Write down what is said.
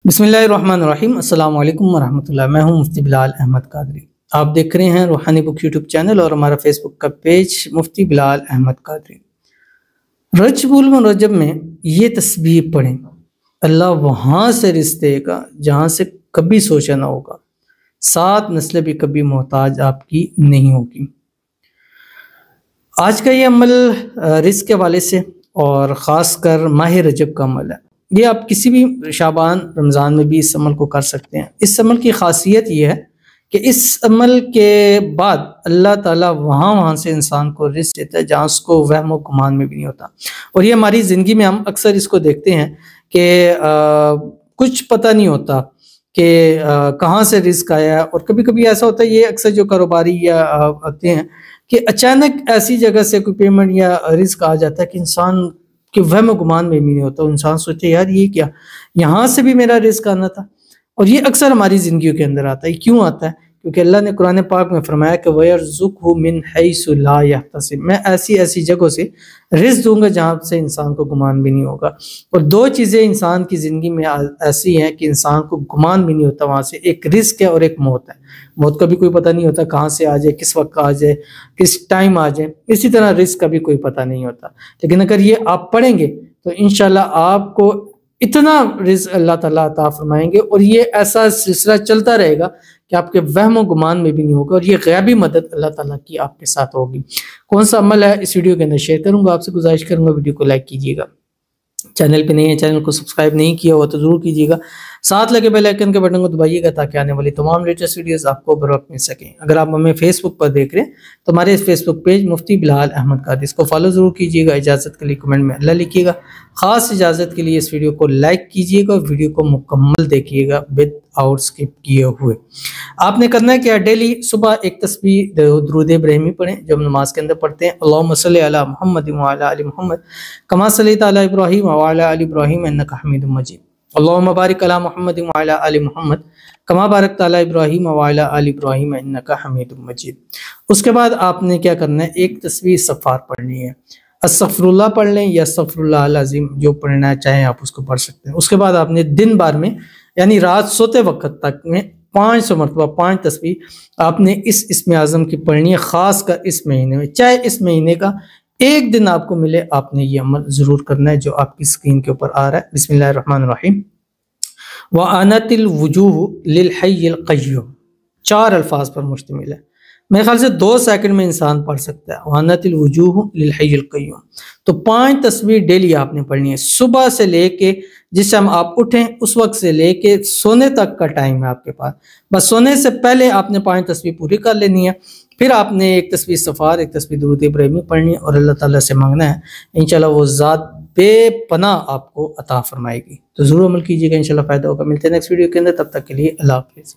बिस्मिल्लाहिर्रहमानिर्रहीम। अस्सलाम वालेकुम वरहमतुल्लाह। मैं हूं मुफ्ती बिलाल अहमद कादरी। आप देख रहे हैं रूहानी बुक यूट्यूब चैनल और हमारा फेसबुक का पेज मुफ्ती बिलाल अहमद कादरी। रजबुल मुरज्जब में ये तस्बीह पढ़ें, अल्लाह वहाँ से रिज़्क़ देगा जहाँ से कभी सोचा ना होगा, 7 नस्लें भी कभी मोहताज आपकी नहीं होगी। आज का ये अमल रिज़्क़ के हवाले से और ख़ास कर माह रजब का अमल है। ये आप किसी भी शाबान रमज़ान में भी इस अमल को कर सकते हैं। इस अमल की खासियत ये है कि इस अमल के बाद अल्लाह ताला वहाँ से इंसान को रिज़्क़ देता है जहाँ उसको वहम व गुमान में भी नहीं होता। और ये हमारी ज़िंदगी में हम अक्सर इसको देखते हैं कि कुछ पता नहीं होता कि कहाँ से रिज़्क़ आया। और कभी कभी ऐसा होता है, ये अक्सर जो कारोबारी या आते हैं कि अचानक ऐसी जगह से कोई पेमेंट या रिज़्क़ आ जाता है कि इंसान कि वहम गुमान में भी नहीं होता। इंसान सोचे यार ये क्या, यहाँ से भी मेरा रिज़्क़ आना था। और ये अक्सर हमारी ज़िंदगियों के अंदर आता है। क्यों आता है? क्योंकि अल्लाह ने कुरान पाक में फरमाया कि वयरज़ुक़हु मिन हैसु ला यहतसिब, मैं ऐसी ऐसी जगहों से रिज़्क़ दूंगा जहाँ से इंसान को गुमान भी नहीं होगा। और 2 चीज़ें इंसान की ज़िंदगी में ऐसी हैं कि इंसान को गुमान भी नहीं होता वहाँ से, एक रिज़्क़ है और एक मौत है। मौत का भी कोई पता नहीं होता कहाँ से आ जाए, किस वक्त आ जाए, किस टाइम आ जाए। इसी तरह रिज़्क़ का भी कोई पता नहीं होता। लेकिन अगर ये आप पढ़ेंगे तो इंशाल्लाह आपको इतना रिज़्क़ अल्लाह ताला अता फरमाएंगे और ये ऐसा सिलसिला चलता रहेगा कि आपके वहम गुमान में भी नहीं होगा। और ये गैबी मदद अल्लाह ताला की आपके साथ होगी। कौन सा अमल है इस वीडियो के अंदर शेयर करूंगा। आपसे गुजारिश करूंगा वीडियो को लाइक कीजिएगा, चैनल पे नहीं है चैनल को सब्सक्राइब नहीं किया हुआ तो जरूर कीजिएगा, साथ लगे बेल आइकन के बटन को दबाइएगा ताकि आने वाली तमाम लेटेस्ट वीडियोस आपको बर वक्त मिल सकें। अगर आप हमें फेसबुक पर देख रहे हैं तो हमारे इस फेसबुक पेज मुफ्ती बिलाल अहमद कादरी, इसको फॉलो जरूर कीजिएगा। इजाज़त के लिए कमेंट में अल्लाह लिखिएगा। ख़ास इजाज़त के लिए इस वीडियो को लाइक कीजिएगा और वीडियो को मुकम्मल देखिएगा विदाउट स्किप किए हुए। आपने करना है क्या, डेली सुबह एक तस्बीह दुरूद इब्राहिमी पढ़ें जो हम नमाज के अंदर पढ़ते हैं। अल्लाहुम्मा सल्लि अला मुहम्मद व अला आलि मुहम्मद कमा सल्लैता अला इब्राहीम व अला आलि इब्राहीम इन्नका हमीदुम मजीद। अल्लाहुम्मा बारिक अला मुहम्मद व अला आलि मुहम्मद कमा बारकता अला इब्राहीम व अला आलि इब्राहीम इन्नका हमीदुम मजीद। उसके बाद आपने क्या करना है, एक तस्बीह इस्तिग़फ़ार पढ़नी है। अस्तग़फ़िरुल्लाह पढ़ लें या अस्तग़फ़िरुल्लाहल अज़ीम, जो पढ़ना चाहें आप उसको पढ़ सकते हैं। उसके बाद आपने दिन भर में यानी रात सोते वक्त तक में 500 मरतबा 5 तस्बीह आपने इस्म आज़म की पढ़नी है। ख़ास कर इस महीने में, चाहे इस महीने का एक दिन आपको मिले, आपने ये अमल ज़रूर करना है जो आपकी स्क्रीन के ऊपर आ रहा है। बिस्मिल्लाहिर्रहमानिर्रहीम। व अनतिल वुजूह लिल हय्यिल क़य्यूम, 4 अल्फाज पर मुश्तमिल है। मेरे ख्याल से 2 सेकंड में इंसान पढ़ सकता है। वनतिल वुजूह लिल हय्यिल क़य्यूम। तो 5 तस्बीह डेली आपने पढ़नी है। सुबह से लेके जिस टाइम आप उठें उस वक्त से लेके सोने तक का टाइम है आपके पास। बस सोने से पहले आपने 5 तस्बीह पूरी कर लेनी है। फिर आपने एक तस्बीह इस्तिग़फ़ार, एक तस्बीह दुरूद इब्राहिमी पढ़नी है और अल्लाह ताला से मांगना है। इंशाल्लाह वो ज़ात बेपनाह आपको अता फरमाएगी। तो ज़रूर अमल कीजिएगा, इंशाल्लाह फ़ायदा होगा। मिलते हैं नेक्स्ट वीडियो के अंदर, तब तक के लिए अल्लाह हाफ़िज़।